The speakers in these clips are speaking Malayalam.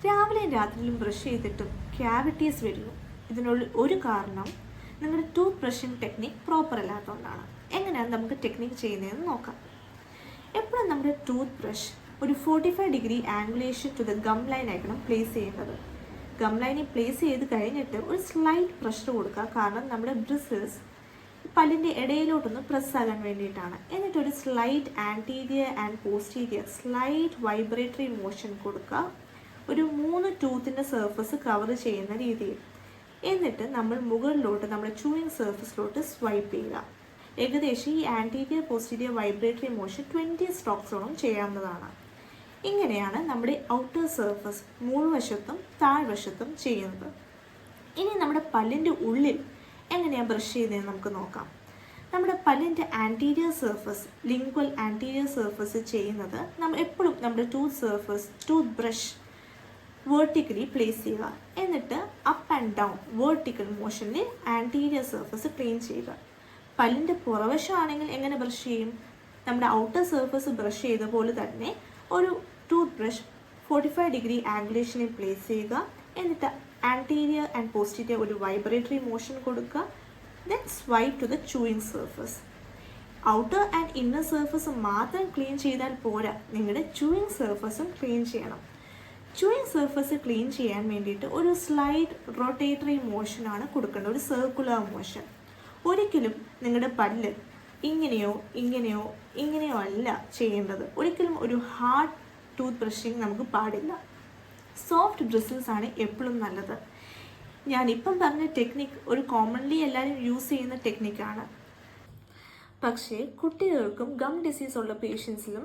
രാവിലെയും രാത്രിയിലും ബ്രഷ് ചെയ്തിട്ടും ക്യാവിറ്റീസ് വരുന്നു. ഇതിനുള്ള ഒരു കാരണം നിങ്ങളുടെ ടൂത്ത് ബ്രഷിംഗ് ടെക്നിക്ക് പ്രോപ്പർ അല്ലാത്തതുകൊണ്ടാണ്. എങ്ങനെയാണ് നമുക്ക് ടെക്നിക്ക് ചെയ്യുന്നതെന്ന് നോക്കാം. എപ്പോഴും നമ്മുടെ ടൂത്ത് ബ്രഷ് ഒരു 45 degree angulation to the gum line ആയിരിക്കണം പ്ലേസ് ചെയ്യേണ്ടത്. ഗം ലൈനിൽ പ്ലേസ് ചെയ്ത് കഴിഞ്ഞിട്ട് ഒരു സ്ലൈറ്റ് പ്രഷർ കൊടുക്കുക. കാരണം നമ്മുടെ ബ്രിസിൽസ് പല്ലിൻ്റെ ഇടയിലോട്ടൊന്ന് പ്രസ്സാകാൻ വേണ്ടിയിട്ടാണ്. എന്നിട്ടൊരു slight anterior and posterior slight vibratory motion കൊടുക്കുക, ഒരു 3 ടൂത്തിൻ്റെ സർഫസ് കവർ ചെയ്യുന്ന രീതിയിൽ. എന്നിട്ട് നമ്മൾ മുകളിലോട്ട് നമ്മുടെ ചൂയിങ് സർഫസിലോട്ട് സ്വൈപ്പ് ചെയ്യുക. ഏകദേശം ഈ ആൻറ്റീരിയർ പോസ്റ്റീരിയർ വൈബ്രേറ്ററി മോഷൻ 20 സ്ട്രോക്സോളം ചെയ്യാവുന്നതാണ്. ഇങ്ങനെയാണ് നമ്മുടെ ഔട്ടർ സർഫസ് മുൾവശത്തും താഴ്വശത്തും ചെയ്യുന്നത്. ഇനി നമ്മുടെ പല്ലിൻ്റെ ഉള്ളിൽ എങ്ങനെയാണ് ബ്രഷ് ചെയ്യുന്നതെന്ന് നമുക്ക് നോക്കാം. നമ്മുടെ പല്ലിൻ്റെ anterior surface, lingual anterior surface ചെയ്യുന്നത് നമ്മൾ എപ്പോഴും നമ്മുടെ ടൂത്ത് ബ്രഷ് വേർട്ടിക്കലി പ്ലേസ് ചെയ്യുക. എന്നിട്ട് അപ്പ് ആൻഡ് ഡൗൺ വേർട്ടിക്കൽ മോഷനിൽ ആൻറ്റീരിയർ സർഫസ് ക്ലീൻ ചെയ്യുക. പല്ലിൻ്റെ പുറവശമാണെങ്കിൽ എങ്ങനെ ബ്രഷ് ചെയ്യും? നമ്മുടെ ഔട്ടർ സർഫസ് ബ്രഷ് ചെയ്ത പോലെ തന്നെ ഒരു ടൂത്ത് ബ്രഷ് 45 ഡിഗ്രി ആംഗുലേഷനിൽ പ്ലേസ് ചെയ്യുക. എന്നിട്ട് ആൻറ്റീരിയർ ആൻഡ് പോസ്റ്റീരിയർ ഒരു വൈബ്രേറ്ററി മോഷൻ കൊടുക്കുക. Then swipe to the chewing surface. Outer and inner surface മാത്രം ക്ലീൻ ചെയ്താൽ പോരാ, നിങ്ങളുടെ ചൂയിങ് സർഫസും ക്ലീൻ ചെയ്യണം. ചൂയിങ് സർഫസ് ക്ലീൻ ചെയ്യാൻ വേണ്ടിയിട്ട് ഒരു സ്ലൈറ്റ് റൊട്ടേറ്ററി മോഷനാണ് കൊടുക്കേണ്ടത്, ഒരു സർക്കുലർ മോഷൻ. ഒരിക്കലും നിങ്ങളുടെ പല്ല് ഇങ്ങനെയോ അല്ല ചെയ്യേണ്ടത്. ഒരിക്കലും ഒരു ഹാർഡ് ടൂത്ത് ബ്രഷിങ് നമുക്ക് പാടില്ല. സോഫ്റ്റ് ബ്രിസിൽസ് ആണ് എപ്പോഴും നല്ലത്. ഞാനിപ്പം പറഞ്ഞ ടെക്നിക്ക് ഒരു കോമൺലി എല്ലാവരും യൂസ് ചെയ്യുന്ന ടെക്നിക്കാണ്. പക്ഷേ കുട്ടികൾക്കും ഗം ഡിസീസ് ഉള്ള പേഷ്യൻസിലും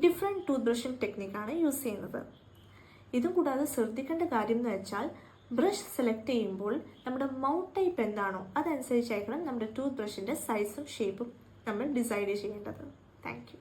ഡിഫറെൻറ്റ് ടൂത്ത് ബ്രഷിംഗ് ടെക്നിക്കാണ് യൂസ് ചെയ്യുന്നത്. ഇതും കൂടാതെ ശ്രദ്ധിക്കേണ്ട കാര്യം എന്ന് വെച്ചാൽ, ബ്രഷ് സെലക്ട് ചെയ്യുമ്പോൾ നമ്മുടെ മൗത്ത് ടൈപ്പ് എന്താണോ അതനുസരിച്ചായിരിക്കണം നമ്മുടെ ടൂത്ത് ബ്രഷിൻ്റെ സൈസും ഷേപ്പും നമ്മൾ ഡിസൈഡ് ചെയ്യേണ്ടത്. Thank you.